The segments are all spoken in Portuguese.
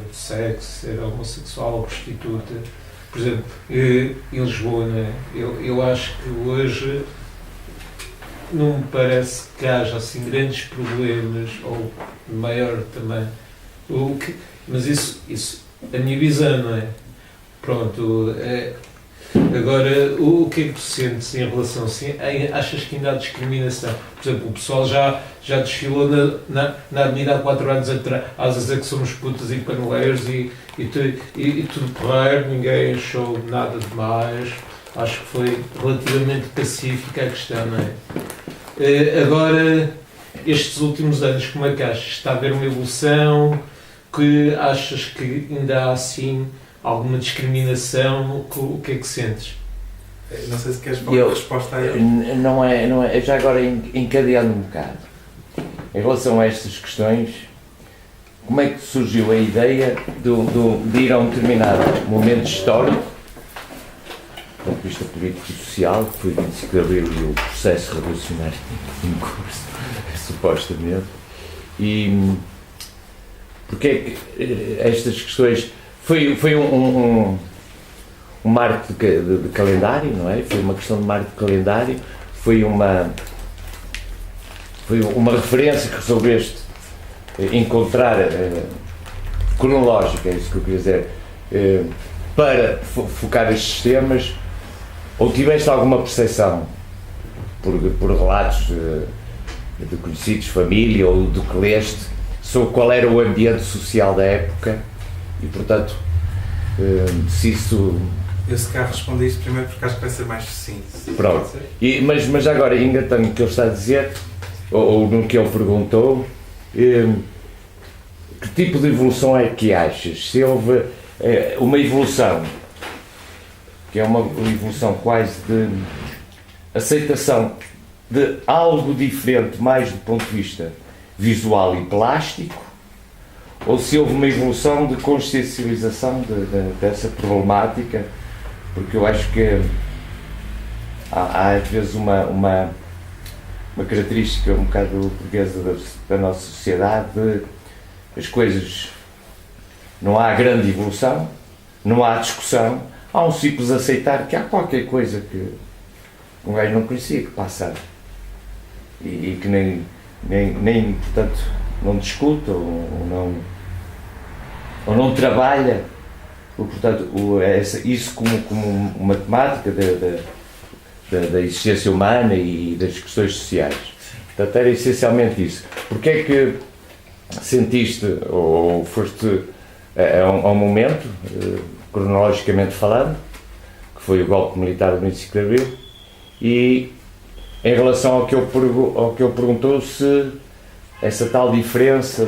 de sexo, ser homossexual ou prostituta. Por exemplo, em Lisboa, né? Eu acho que hoje não me parece que haja assim grandes problemas, ou maior também. Mas isso, a minha visão, não é? Pronto, agora, o que é que tu sentes em relação assim? Achas que ainda há discriminação? Por exemplo, o pessoal já desfilou na avenida há 4 anos atrás, às vezes é que somos putas e paneleiros e tudo porreiro, ninguém achou nada demais. Acho que foi relativamente pacífica a questão, não é? Agora, estes últimos anos, como é que achas? Está a haver uma evolução? Que achas que ainda há assim alguma discriminação? O que é que sentes? Não sei se queres falar a resposta a ele. Não é. Já agora encadeando um bocado. Em relação a estas questões, como é que surgiu a ideia de ir a um determinado momento histórico, do ponto de vista político e social, que foi o 25 de Abril e o processo revolucionário em curso, supostamente, e porque é que estas questões foi um marco de calendário, não é? Foi uma questão de marco de calendário, foi uma referência que resolveste encontrar cronológica, é isso que eu queria dizer, para focar estes temas, ou tiveste alguma percepção por relatos de conhecidos, família, ou do que leste, sobre qual era o ambiente social da época e, portanto, se isso... Eu se calhar respondi isto primeiro porque acho que vai ser mais sucinto. Pronto. Mas agora, engatando no que ele está a dizer, ou no que ele perguntou, que tipo de evolução é que achas? Se houve uma evolução, que é uma evolução quase de aceitação de algo diferente, mais do ponto de vista visual e plástico, ou se houve uma evolução de consciencialização dessa problemática, porque eu acho que há às vezes uma característica um bocado portuguesa da nossa sociedade de as coisas, não há grande evolução, não há discussão, há um simples aceitar que há qualquer coisa que um gajo não conhecia, que passa e que nem portanto não discute ou não trabalha, portanto isso como uma temática da existência humana e das questões sociais. Portanto, era essencialmente isso. Porque é que sentiste ou foste a um momento, cronologicamente falando, que foi o golpe militar do 25 de Abril, e em relação ao que ele perguntou, se essa tal diferença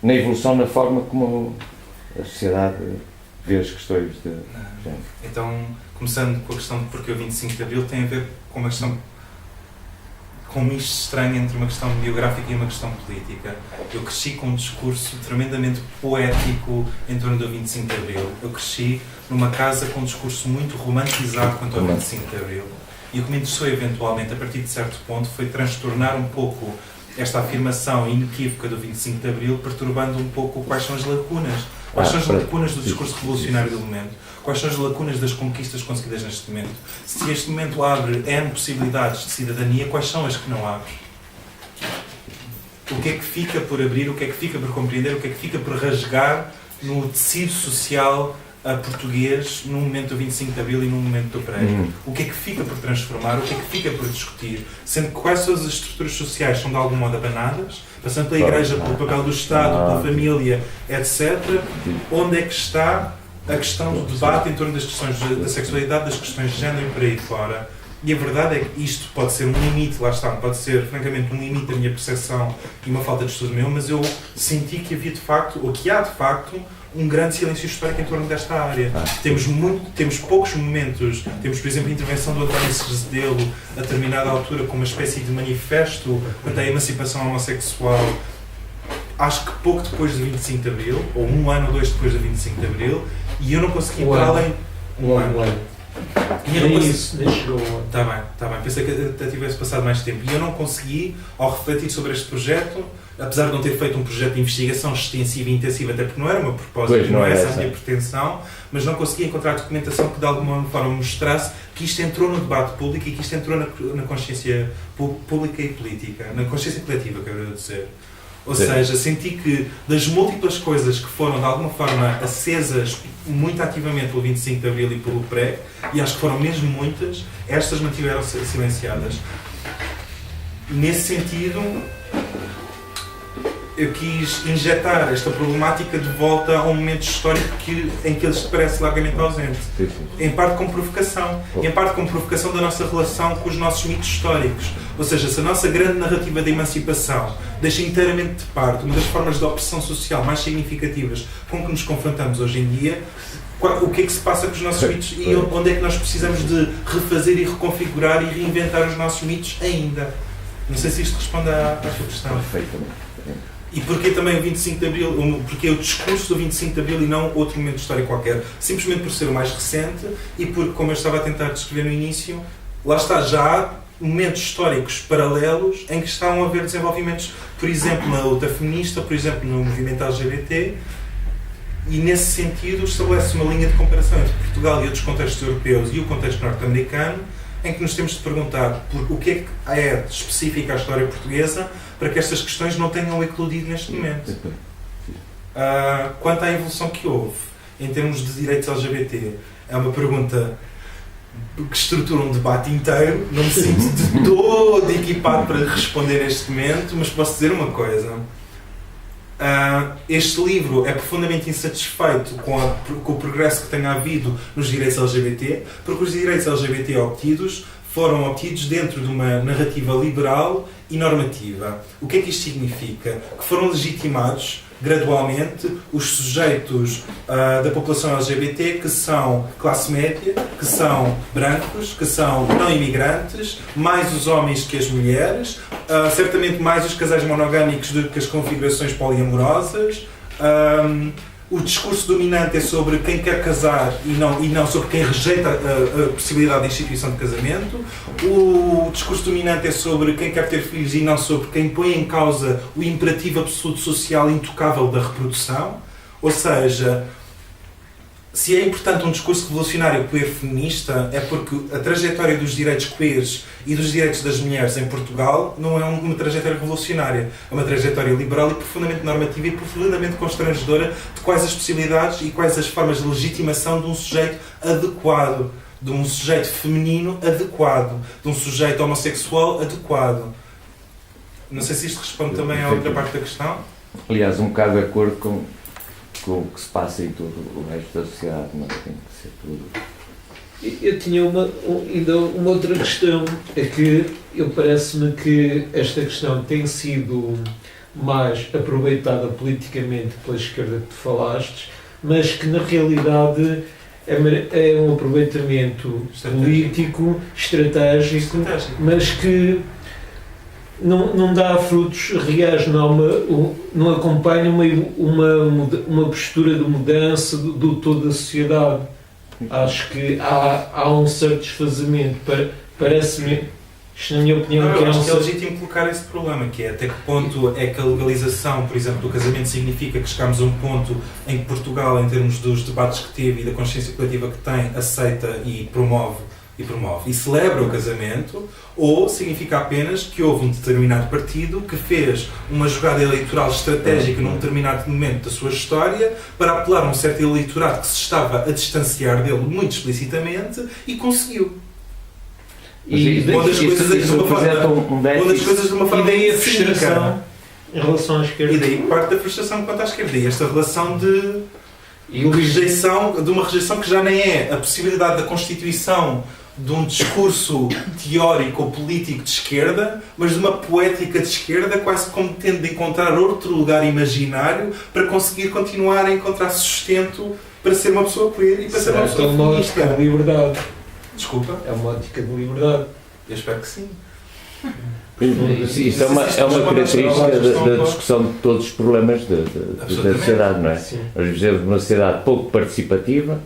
na evolução, na forma como a sociedade vê as questões de género. Então, começando com a questão de porque o 25 de Abril tem a ver com uma questão, com um misto estranho entre uma questão biográfica e uma questão política. Eu cresci com um discurso tremendamente poético em torno do 25 de Abril. Eu cresci numa casa com um discurso muito romantizado quanto ao 25 de Abril. E o que me interessou eventualmente, a partir de certo ponto, foi transtornar um pouco esta afirmação inequívoca do 25 de Abril, perturbando um pouco quais são as lacunas. Quais são as lacunas do discurso revolucionário do momento? Quais são as lacunas das conquistas conseguidas neste momento? Se este momento abre N possibilidades de cidadania, quais são as que não abre? O que é que fica por abrir? O que é que fica por compreender? O que é que fica por rasgar no tecido social português num momento do 25 de Abril e num momento do prédio? O que é que fica por transformar? O que é que fica por discutir? Sendo que quais são as estruturas sociais são de algum modo abanadas, passando pela Igreja, pelo papel do Estado, pela família, etc. Onde é que está a questão do debate em torno das questões da sexualidade, das questões de género e por aí fora? E a verdade é que isto pode ser um limite, lá está, pode ser francamente um limite da minha percepção e uma falta de estudo meu, mas eu senti que havia de facto, ou que há de facto, um grande silêncio histórico em torno desta área. Temos poucos momentos, temos por exemplo a intervenção do António Cerzedelo a determinada altura com uma espécie de manifesto quanto à emancipação homossexual, acho que pouco depois de 25 de Abril, ou um ano ou dois depois de 25 de Abril, e eu não consegui ir para além... Um ano. E eu não Nem consegui... isso, nem chegou lá. Está bem. Pensei que até tivesse passado mais tempo. E eu não consegui, ao refletir sobre este projeto, apesar de não ter feito um projeto de investigação extensiva e intensiva, até porque não era uma propósito, não é essa a minha pretensão, mas não consegui encontrar documentação que de alguma forma mostrasse que isto entrou no debate público e que isto entrou na consciência pública e política, na consciência coletiva, quero dizer. Ou seja, senti que das múltiplas coisas que foram de alguma forma acesas muito ativamente pelo 25 de Abril e pelo PREC, e acho que foram mesmo muitas, estas mantiveram-se silenciadas. Nesse sentido, eu quis injetar esta problemática de volta a um momento histórico em que eles parece largamente ausente. Em parte com provocação. Em parte com provocação da nossa relação com os nossos mitos históricos. Ou seja, se a nossa grande narrativa de emancipação deixa inteiramente de parte uma das formas de opressão social mais significativas com que nos confrontamos hoje em dia, o que é que se passa com os nossos mitos e onde é que nós precisamos de refazer e reconfigurar e reinventar os nossos mitos ainda? Não sei se isto responde à sua questão. Perfeitamente. E porquê também o 25 de Abril? Porque é o discurso do 25 de Abril e não outro momento histórico qualquer. Simplesmente por ser o mais recente e porque, como eu estava a tentar descrever no início, lá está, já há momentos históricos paralelos em que estão a haver desenvolvimentos, por exemplo, na luta feminista, por exemplo, no movimento LGBT, e nesse sentido estabelece uma linha de comparação entre Portugal e outros contextos europeus e o contexto norte-americano, em que nos temos de perguntar por o que é específico à história portuguesa para que estas questões não tenham eclodido neste momento. Quanto à evolução que houve em termos de direitos LGBT, é uma pergunta que estrutura um debate inteiro. Não me sinto de todo equipado para responder neste momento, mas posso dizer uma coisa. Este livro é profundamente insatisfeito com o progresso que tenha havido nos direitos LGBT, porque os direitos LGBT foram obtidos dentro de uma narrativa liberal e normativa. O que é que isto significa? Que foram legitimados gradualmente os sujeitos da população LGBT que são classe média, que são brancos, que são não imigrantes, mais os homens que as mulheres, certamente mais os casais monogâmicos do que as configurações poliamorosas. O discurso dominante é sobre quem quer casar e não sobre quem rejeita a possibilidade de instituição de casamento. O discurso dominante é sobre quem quer ter filhos e não sobre quem põe em causa o imperativo absoluto social intocável da reprodução. Ou seja, se é importante um discurso revolucionário queer feminista, é porque a trajetória dos direitos queers e dos direitos das mulheres em Portugal não é uma trajetória revolucionária. É uma trajetória liberal e profundamente normativa e profundamente constrangedora de quais as possibilidades e quais as formas de legitimação de um sujeito adequado, de um sujeito feminino adequado, de um sujeito homossexual adequado. Não sei se isto responde também à outra parte da questão. Aliás, um bocado de acordo com o que se passa em todo o resto da sociedade, não tem que ser tudo. Eu tinha ainda uma outra questão, é que parece-me que esta questão tem sido mais aproveitada politicamente pela esquerda que tu falaste, mas que na realidade é um aproveitamento político, estratégico, mas que não dá frutos reais, não acompanha uma postura de mudança de toda a sociedade. Acho que há um certo desfazamento. Parece-me, isto na minha opinião, eu acho que é legítimo colocar esse problema, que é até que ponto é que a legalização, por exemplo, do casamento significa que chegamos a um ponto em que Portugal, em termos dos debates que teve e da consciência coletiva que tem, aceita e promove e celebra o casamento, ou significa apenas que houve um determinado partido que fez uma jogada eleitoral estratégica num determinado momento da sua história para apelar a um certo eleitorado que se estava a distanciar dele muito explicitamente e conseguiu. E onde as coisas de uma forma e daí a frustração em relação à esquerda. E daí parte da frustração quanto à esquerda. E esta relação de uma rejeição que já nem é a possibilidade da constituição de um discurso teórico ou político de esquerda, mas de uma poética de esquerda, quase como tendo de encontrar outro lugar imaginário para conseguir continuar a encontrar sustento para ser uma pessoa queer e para ser uma pessoa feminista. É uma ótica de liberdade. Desculpa? É uma ótica de liberdade. Eu espero que sim. Isso é uma característica da discussão de todos os problemas da sociedade, não é? Sim. Nós vivemos numa sociedade pouco participativa,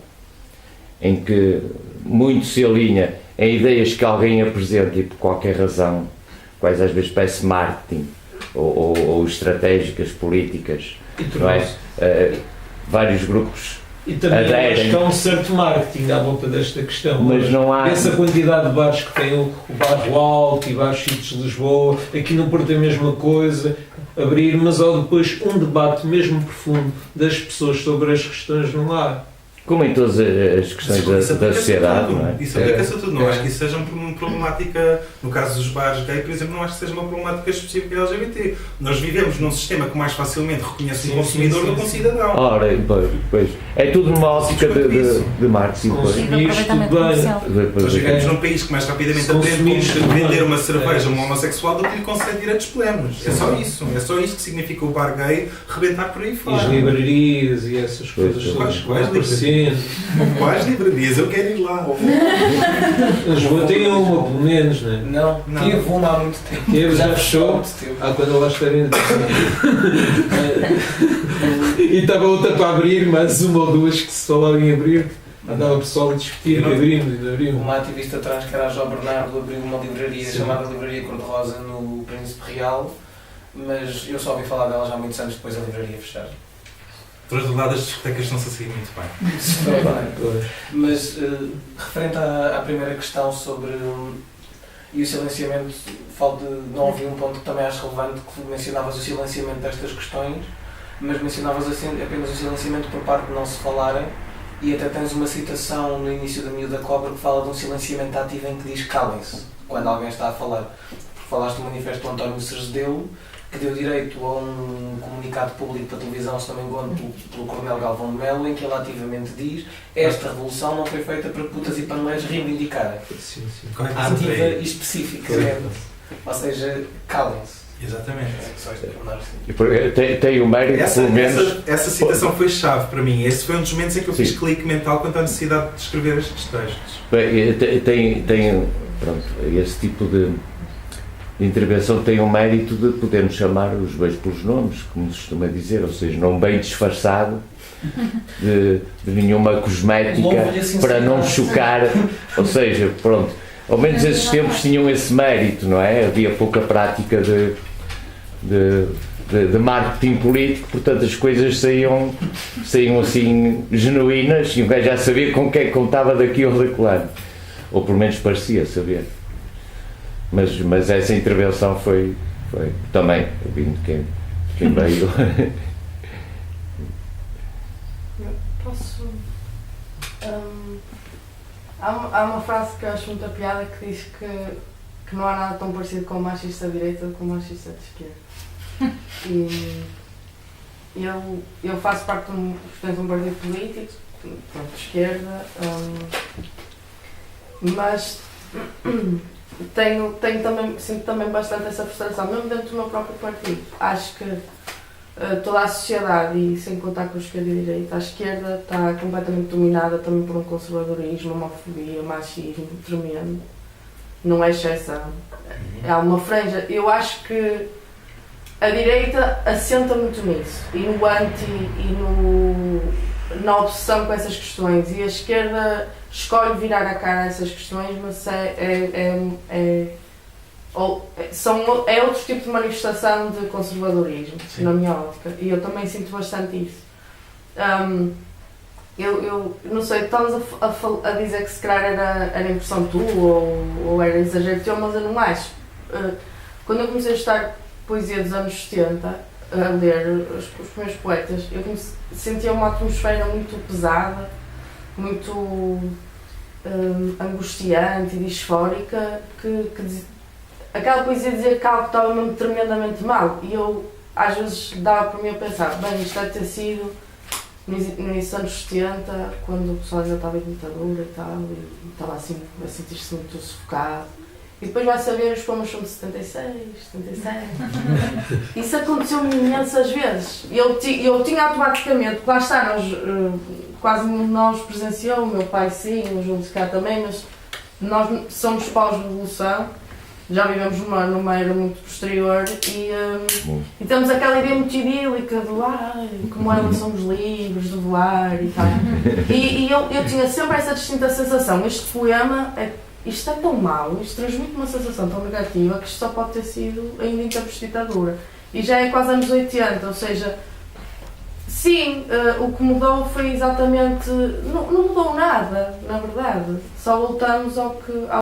em que muito se alinha em ideias que alguém apresenta e por qualquer razão, quais às vezes parece marketing ou estratégicas, políticas, não é? Vários grupos e também aderem. acho que há um certo marketing à volta desta questão. Mas não há... Essa quantidade de bares que tem o Bairro Alto e vários sítios de Lisboa, aqui no Porto é a mesma coisa, abrir, mas há depois um debate mesmo profundo das pessoas sobre as questões não há. Como em todas as questões da sociedade, não é? Isso aplica-se a tudo. Não acho que isso seja uma problemática, no caso dos bares gay, por exemplo, não acho que seja uma problemática específica LGBT. Nós vivemos num sistema que mais facilmente reconhece um consumidor do que um cidadão. Ora, pois. É tudo numa ótica de marketing. Nós vivemos num país que mais rapidamente aprende como vender uma cerveja a um homossexual do que lhe concede direitos plenos. É só isso. É só isso que significa o bar gay rebentar por aí fora. E as livrarias e essas coisas todas. Quais livrarias? Eu quero ir lá. Lisboa tem uma, pelo menos, não é? Não. Tive uma há muito tempo. Já fechou? Quando eu lá estarei. E estava outra para abrir, mas uma ou duas que se falaram em abrir. Andava o pessoal a discutir, abrimos. Uma ativista trans, que era a Jó Bernardo, abriu uma livraria chamada Livraria Cor-de-Rosa no Príncipe Real, mas eu só ouvi falar dela já há muitos anos depois da livraria fechar. Por outro lado, as discotecas não se a seguir muito bem. Mas, referente à primeira questão sobre e o silenciamento, não ouvi um ponto que também acho relevante, que mencionavas o silenciamento destas questões, mas mencionavas apenas o silenciamento por parte de não se falarem, e até tens uma citação no início da Miúda Cobra que fala de um silenciamento ativo em que diz calem-se, quando alguém está a falar. Porque falaste do manifesto do António Sergedelo, que deu direito a um comunicado público para a televisão, se não me engano, pelo Coronel Galvão de Melo, em que ele ativamente diz: esta revolução não foi feita para putas e paneleiros reivindicarem. Sim. Ativa e específica. Ou seja, calem-se. Exatamente. Tem o mérito, pelo menos... Essa citação foi chave para mim. Esse foi um dos momentos em que eu fiz clique mental quanto à necessidade de escrever estes textos. Tem pronto, esse tipo de intervenção tem o mérito de podermos chamar os beijos pelos nomes, como se costuma dizer, ou seja, não bem disfarçado de nenhuma cosmética para não chocar, ou seja, pronto, ao menos esses tempos tinham esse mérito, não é? Havia pouca prática de marketing político, portanto as coisas saíam assim genuínas e o gajo já sabia com quem contava daqui ou daquele, ou pelo menos parecia saber. Mas essa intervenção foi também, ouvindo quem veio. Posso... há uma frase que eu acho muita piada que diz que não há nada tão parecido com o machista de direita como o machista de esquerda. E eu faço parte de um partido político, de esquerda, mas sinto também bastante essa frustração, mesmo dentro do meu próprio partido. Acho que toda a sociedade, e sem contar com a esquerda e a direita, a esquerda está completamente dominada também por um conservadorismo, homofobia, machismo tremendo. Não é exceção. Há uma franja. Eu acho que a direita assenta muito nisso, e no anti, e na obsessão com essas questões, e a esquerda escolhe virar a cara a essas questões, mas é outro tipo de manifestação de conservadorismo. Sim. Na minha ótica, e eu também sinto bastante isso. Eu não sei, estamos a dizer que se calhar era impressão tua ou era exagero teu, mas eu não acho. Quando eu comecei a estudar poesia dos anos 70, a ler os primeiros poetas, eu sentia uma atmosfera muito pesada, muito angustiante e disfórica, que aquela poesia dizia que algo estava mesmo tremendamente mal, e eu às vezes dava para mim a pensar, bem, isto deve ter sido no início dos anos 70, quando o pessoal já estava em ditadura e tal, e estava assim a sentir-se muito sufocado. E depois vai saber, os poemas são de 76, 77. Isso aconteceu-me imensas vezes. Eu tinha automaticamente, lá está, quase nenhum de nós presenciou, o meu pai sim, o Júlio de cá também, mas nós somos pós-revolução, já vivemos numa era muito posterior e temos aquela ideia muito idílica do como elas somos livres de voar e tal. E eu tinha sempre essa distinta sensação, este poema, isto é tão mau, isto transmite uma sensação tão negativa que isto só pode ter sido ainda em tempos de ditadura. E já é quase anos 80, ou seja, sim, o que mudou foi exatamente, não mudou nada, na verdade, só voltamos ao